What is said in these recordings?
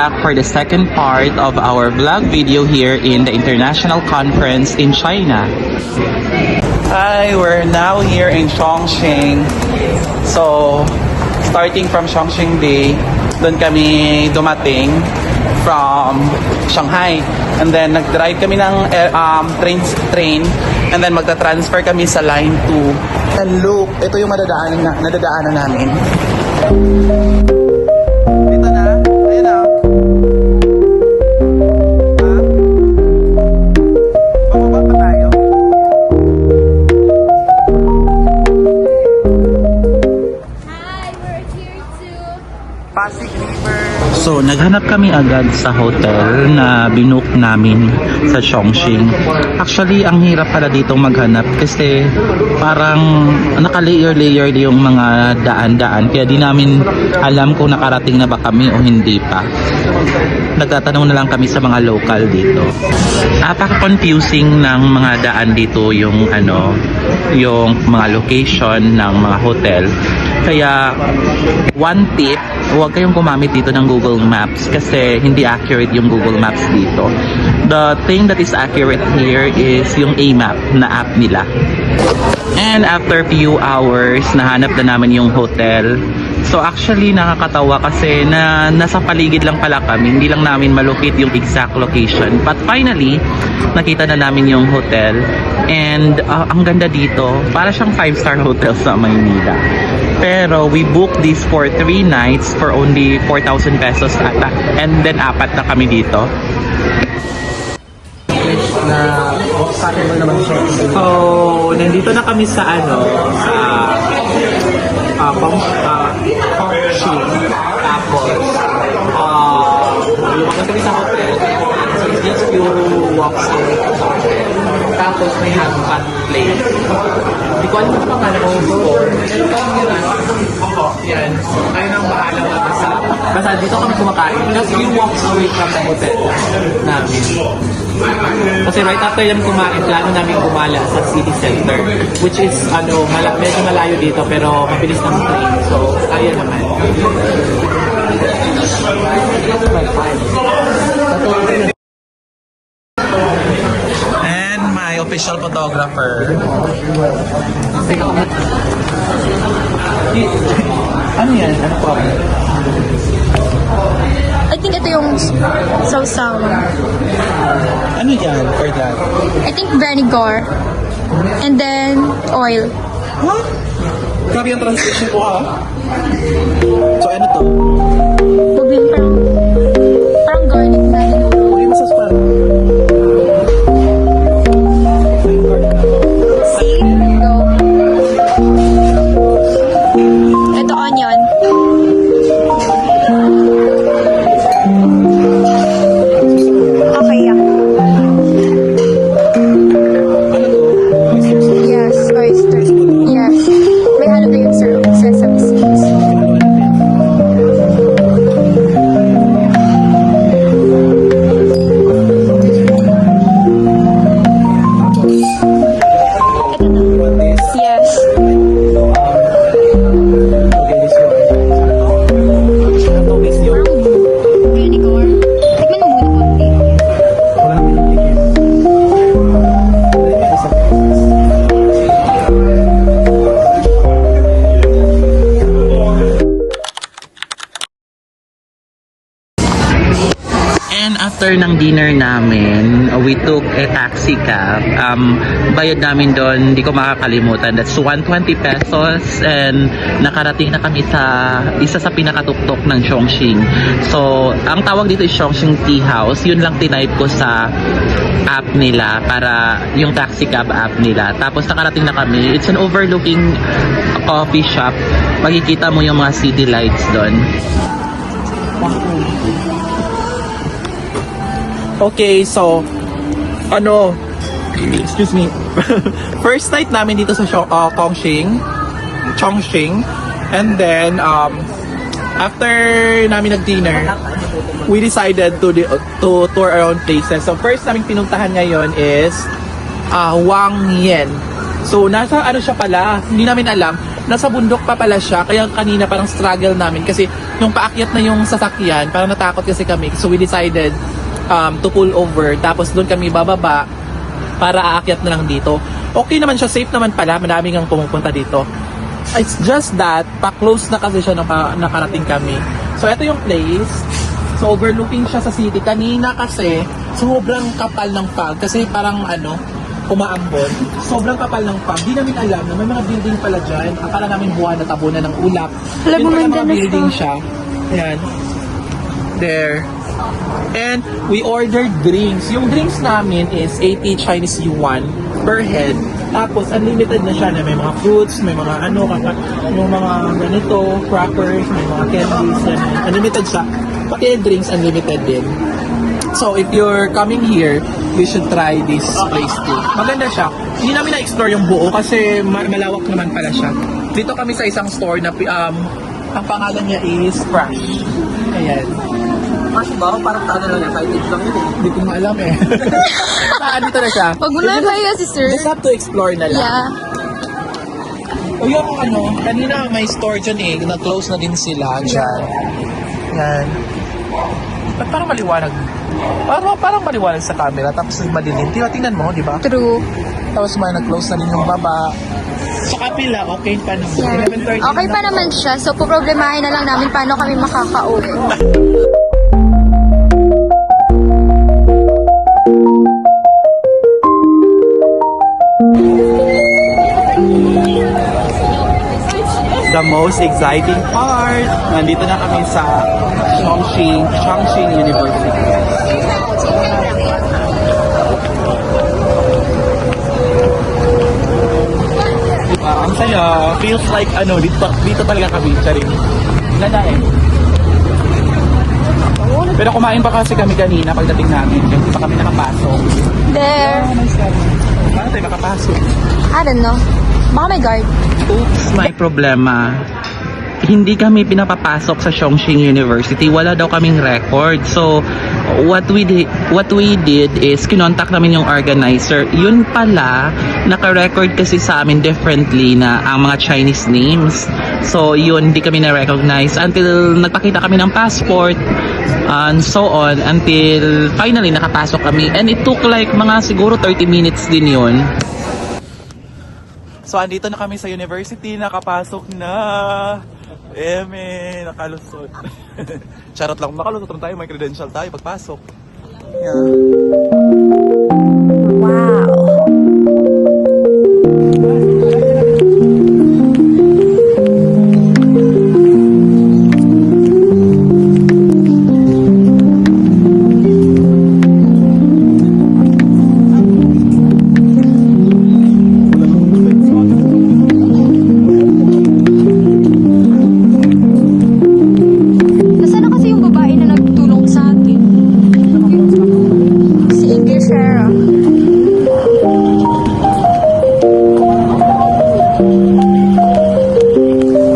back for the second part of our vlog video here in the International Conference in China. Hi, we're now here in Chongqing. So, starting from Chongqing Day, doon kami dumating from Shanghai. And then, nag-drive kami ng train. And then, magta-transfer kami sa Line 2. And look, ito yung nadadaanan namin. Dito na. Ayan na. Bababa pa tayo. Hi, we're here too. Pasig River. So, naghanap kami agad sa hotel na binook namin sa Chongqing. Actually, ang hirap pala dito maghanap kasi parang naka-layer-layer yung mga daan-daan. Kaya di namin alam kung nakarating na ba kami o hindi pa. Nagtatanong na lang kami sa mga local dito. Napaka-confusing ng mga daan dito yung yung mga location ng mga hotel. Kaya one tip, huwag kayong gumamit dito ng Google Maps kasi hindi accurate yung Google Maps dito. The thing that is accurate here is yung A-Map na app nila. And after few hours, nahanap na namin yung hotel. So actually nakakatawa kasi nasa paligid lang pala kami, hindi lang namin malocate yung exact location. But finally, nakita na namin yung hotel. And ang ganda dito, para siyang 5-star hotel sa Maynila. Pero we booked this for 3 nights for only 4,000 pesos ata. And then apat na kami dito. So, nandito na kami sa Chongqing. Tapos, lumabas kami sa hotel. So, it's just few walks away from the hotel. Tapos, may hangpan place. Hindi ko alam kung pangalan ng store. Yan. Kayo nang bahala mag-asa. Basta dito kami kumakain. Just few walks away from the hotel namin. Kasi right after yan kumain, plano namin gumala sa city center. Which is, medyo malayo dito pero mabilis ng train. So, kaya naman. And my official photographer. Ano yan? Ano po? I think ito yung sausaw. Ano yan for that? I think vinegar. And then oil. Huh? Grabe yung translation ko ha? So ano to? Huwag yung parang garlic na hinulog. Huwag yung masaspan. See? Go. Ito onion. Okay, yeah. Yes, oyster. Yes. May halo na yung sesame seeds. Yes. Vinegar. Tikman mo muna konti. And after ng dinner namin, we took a taxi cab. Bayad namin doon, hindi ko makakalimutan. That's 120 pesos and nakarating na kami sa isa sa pinakatuktok ng Chongqing. So, ang tawag dito is Chongqing Tea House. Yun lang tinype ko sa app nila para yung taxi cab app nila. Tapos nakarating na kami. It's an overlooking coffee shop. Makikita mo yung mga city lights doon. Okay, so excuse me. First night namin dito sa Chongqing. And then after namin nag-dinner, we decided to tour around places. So first namin pinuntahan ngayon is Wang Yan. So nasa siya pala, hindi namin alam. nasa bundok pa pala siya. Kaya kanina parang struggle namin kasi yung paakyat na yung sasakyan, parang natakot kasi kami. So we decided to pull over. Tapos doon kami bababa para aakyat na lang dito. Okay naman siya, safe naman pala. Madami ang pumupunta dito. It's just that, pa-close na kasi siya nung nakarating kami. So ito yung place. So overlooking siya sa city. Kanina kasi, sobrang kapal ng fog. Kasi parang umaambon. Sobrang kapal ng fog. Di namin alam na may mga building pala dyan. Akala namin buwan na tabunan ng ulap. Alam mo, Yun pala mga Mandalas building to. siya. Ayan. There. And we ordered drinks. Yung drinks namin is 80 Chinese yuan per head. Tapos unlimited na siya na may mga fruits, may mga yung mga ganito, crackers, may mga candies, yan. Unlimited siya. Pati yung drinks unlimited din. So if you're coming here, you should try this place too. Maganda siya. Hindi namin na-explore yung buo kasi malawak naman pala siya. Dito kami sa isang store na ang pangalan niya is Crash. Ayan. Crash ba? Parang lang yan. Kahit lang yun eh. Hindi ko alam eh. Dito na siya. Pag mo na kaya si sir. Just have to explore na lang. Yeah. O yung kanina may store dyan eh. Na-close na din sila dyan. Yan. Ba't parang maliwanag? Parang maliwanag sa camera. Tapos madilim. Tingnan mo, di ba? True. Tapos may nag-close na din yung baba. Sa kapila, okay pa naman. Yeah. 11:30 Okay pa naman siya. So, poproblemahin na lang namin paano kami makaka-uwi. The most exciting part. Nandito na kami sa Chongqing University. Ang saya. Feels like dito talaga kami. Charing. Ganda eh. Pero kumain pa kasi kami kanina pagdating namin. Hindi pa kami nakapasok. There. Paano tayo makapasok? I don't know. Baka may guard. Oops, may problema. Hindi kami pinapapasok sa Chongqing University. Wala daw kaming record. So, what we did is kinontak namin yung organizer. Yun pala, naka-record kasi sa amin differently na ang mga Chinese names. So, yun, hindi kami na-recognize until nagpakita kami ng passport and so on until finally nakapasok kami. And it took like mga siguro 30 minutes din yun. So, andito na kami sa university, nakapasok na. Nakalusot. Charot lang, makalusot lang tayo, may credential tayo pagpasok. Yeah. Wow. Nasaan na kasi yung babae na nagtulong sa atin? Si English Sarah.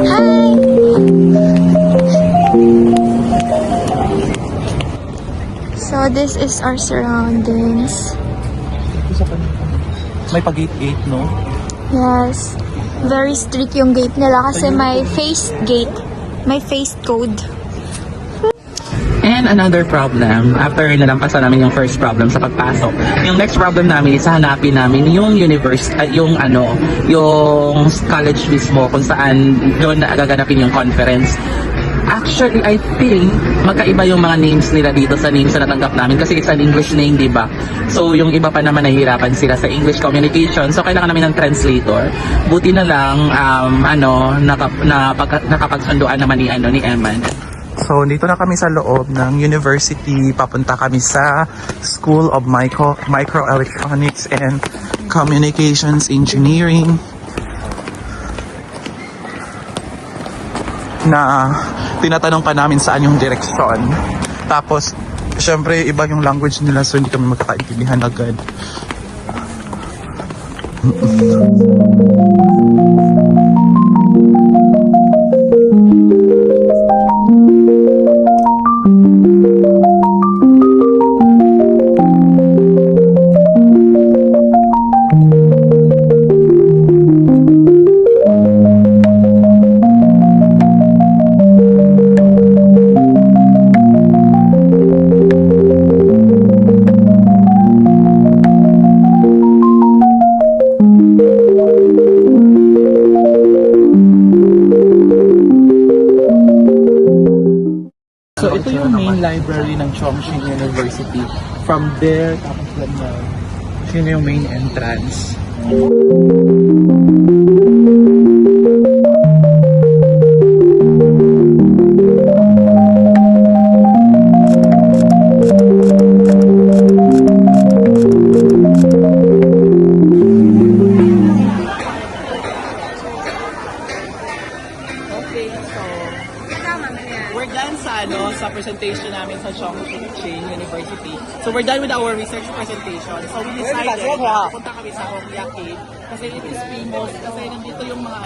Hi! So this is our surroundings. May pag-gate-gate, no? Yes. Very strict yung gate nila kasi may face gate. May face code. And another problem, after nalampasan namin yung first problem sa pagpasok, yung next problem namin is hanapin namin yung yung college mismo kung saan doon gaganapin yung conference. Actually, I think magkaiba yung mga names nila dito sa names na natanggap namin kasi it's an English name, di ba? So, yung iba pa naman nahihirapan sila sa English communication. So, kailangan namin ng translator. Buti na lang, nakapagsunduan naman ni Eman. So, dito na kami sa loob ng university. Papunta kami sa School of Microelectronics and Communications Engineering. Na tinatanong pa namin saan yung direksyon. Tapos, syempre, iba yung language nila so hindi kami magkakaintindihan agad. library ng Chongqing University. From there, tapos ganyan. Yun yung main entrance. Okay, so we're done sa presentation namin sa Chongqing University. So we're done with our research presentation. So we decided na punta kami sa Hongya Cave kasi it is famous kasi nandito yung mga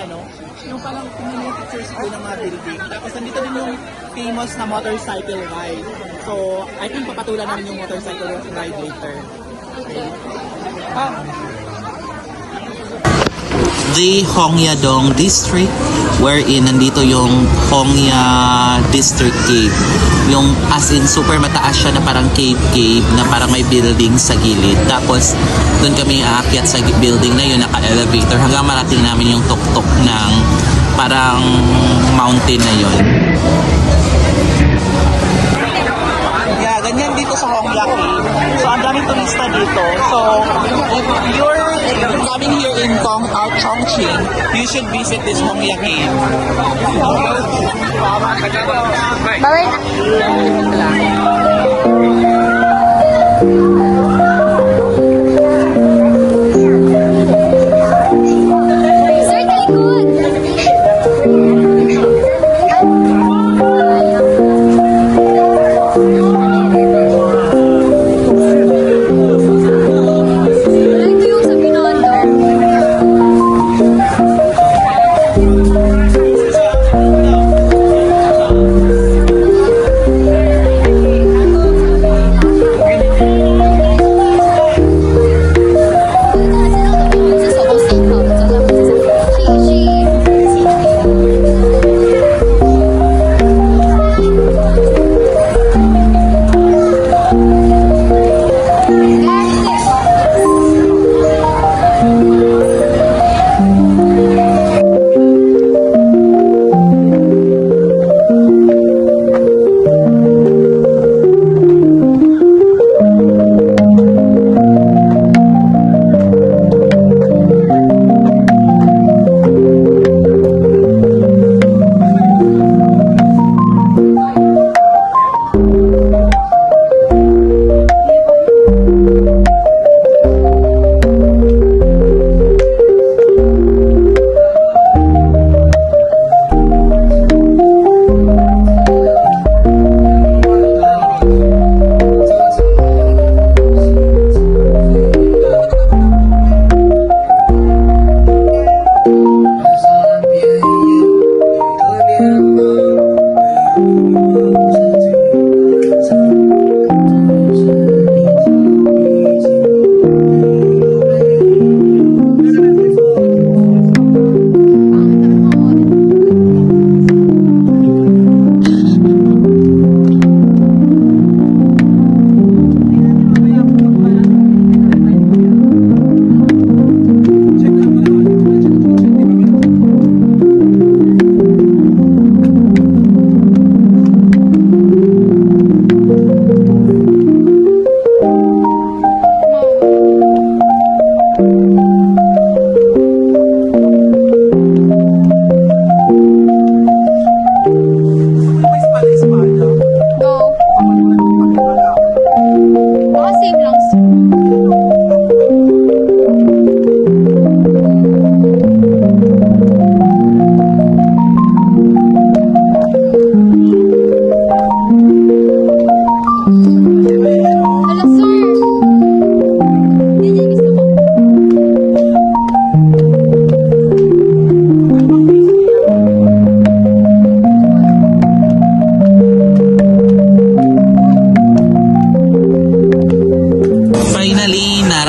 yung parang community pictures ko ng mga building. Tapos nandito din yung famous na motorcycle ride. So I think papatulan namin yung motorcycle ride later. Okay. The Hongyadong District wherein nandito yung Hongya District Cave. Yung as in super mataas siya na parang cave na parang may building sa gilid. Tapos doon kami aakyat sa building na yun, naka-elevator hanggang marating namin yung tuktok ng parang mountain na yun. Yeah, ganyan dito sa Hongya Cave. So ang daming turista dito. So if you're coming here in Chongqing, you should visit this Hongya Cave. Sir, talikod! Ito yung sa Binondo.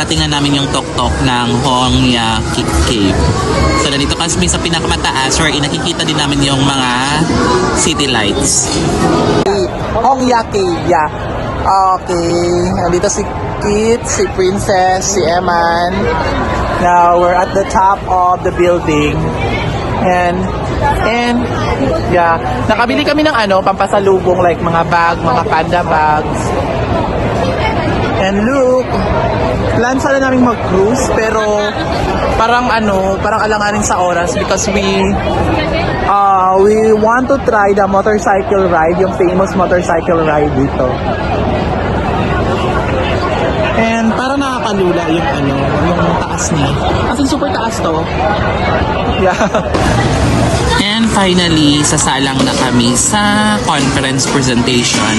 naratingan namin yung tuktok ng Hongya Cave. So, nandito kami sa pinakamataas where nakikita din namin yung mga city lights. Hongya Cave, yeah. Okay, nandito si Kit, si Princess, si Eman. Now, we're at the top of the building. And yeah, nakabili kami ng pampasalubong like mga bag, mga panda bags. And look, plan sana namin mag-cruise pero parang alanganin sa oras because we want to try the motorcycle ride, yung famous motorcycle ride dito. And parang nakakalula yung taas niya. As in, super taas to. Yeah. And finally, sasalang na kami sa conference presentation.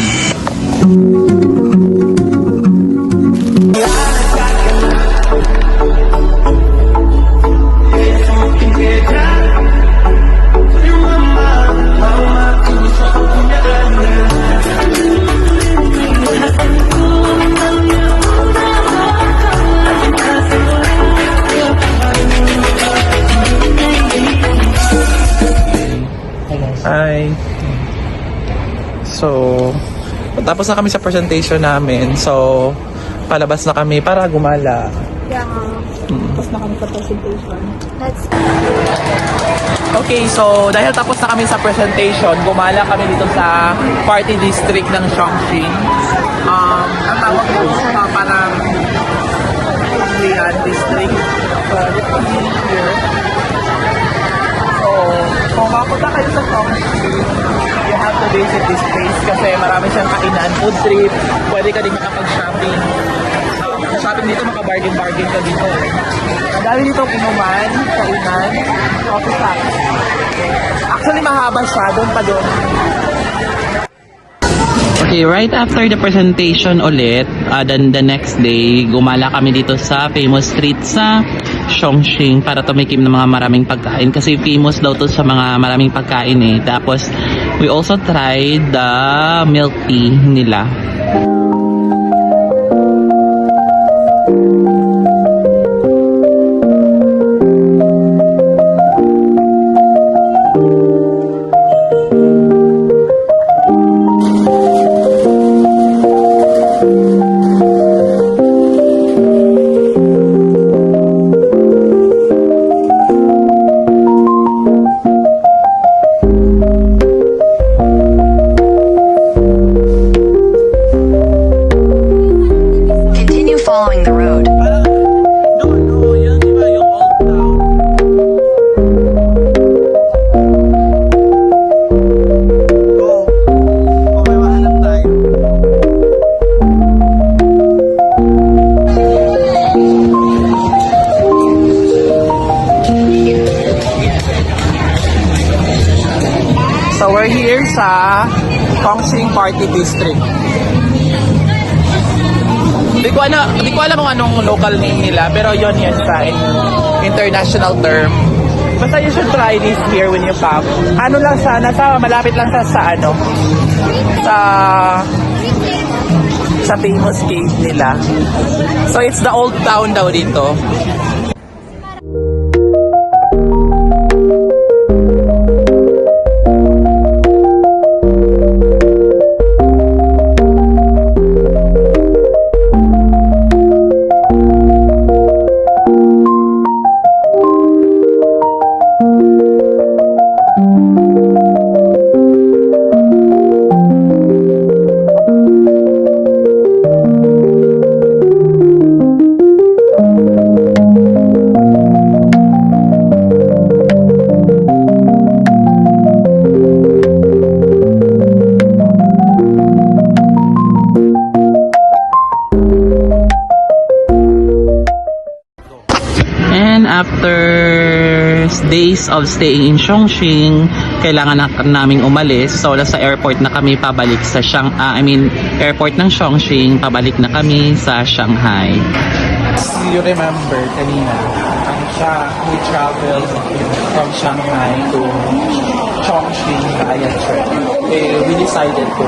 Hi. So, tapos na kami sa presentation namin. So, palabas na kami para gumala. Yeah. Tapos na kami sa presentation. Let's Okay, so dahil tapos na kami sa presentation, gumala kami dito sa party district ng Chongqing. Ang tawag ko parang Lian district. Here. So, kung mapunta kayo sa Chongqing, you have to visit this place kasi marami siyang kainan, food trip, pwede ka din makapag-shopping. Shopping dito, makabargain-bargain ka dito. Madami dito inuman, kainan, coffee shop. Actually, mahaba siya, doon pa doon. Okay, right after the presentation ulit, then the next day, gumala kami dito sa famous street sa Chongqing para tumikim ng mga maraming pagkain kasi famous daw to sa mga maraming pagkain eh. Tapos, we also tried the milk tea nila. Continue following the road. No, yan iba yung old town. Go. Okay, mahanap tayo. So we're here sa Chongqing Party District. Di ko alam kung anong local name nila, pero yon yan sa international term. Basta you should try this here when you come. Ano lang sa, malapit lang sa famous cave nila. So it's the old town daw dito. After days of staying in Chongqing, kailangan na naming umalis. So, nasa airport na kami pabalik sa airport ng Chongqing, pabalik na kami sa Shanghai. You remember kanina, we traveled from Shanghai to Chongqing via train. We decided to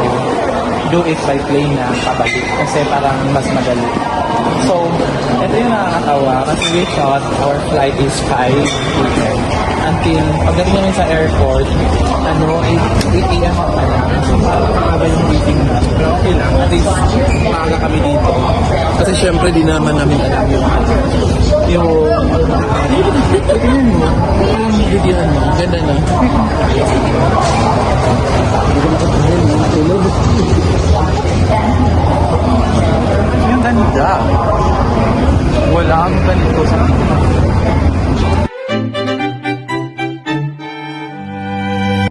do it by plane na pabalik kasi parang mas madali. So, ito yung nakakatawa kasi we thought our flight is 5 p.m. Until pagdating namin sa airport, 8 a.m. pa lang. So, parang yung waiting na. Pero okay lang, at least maaga kami dito. Kasi syempre di naman namin alam yung Yung... Tingnan mo. Parang videohan mo. Ganda na.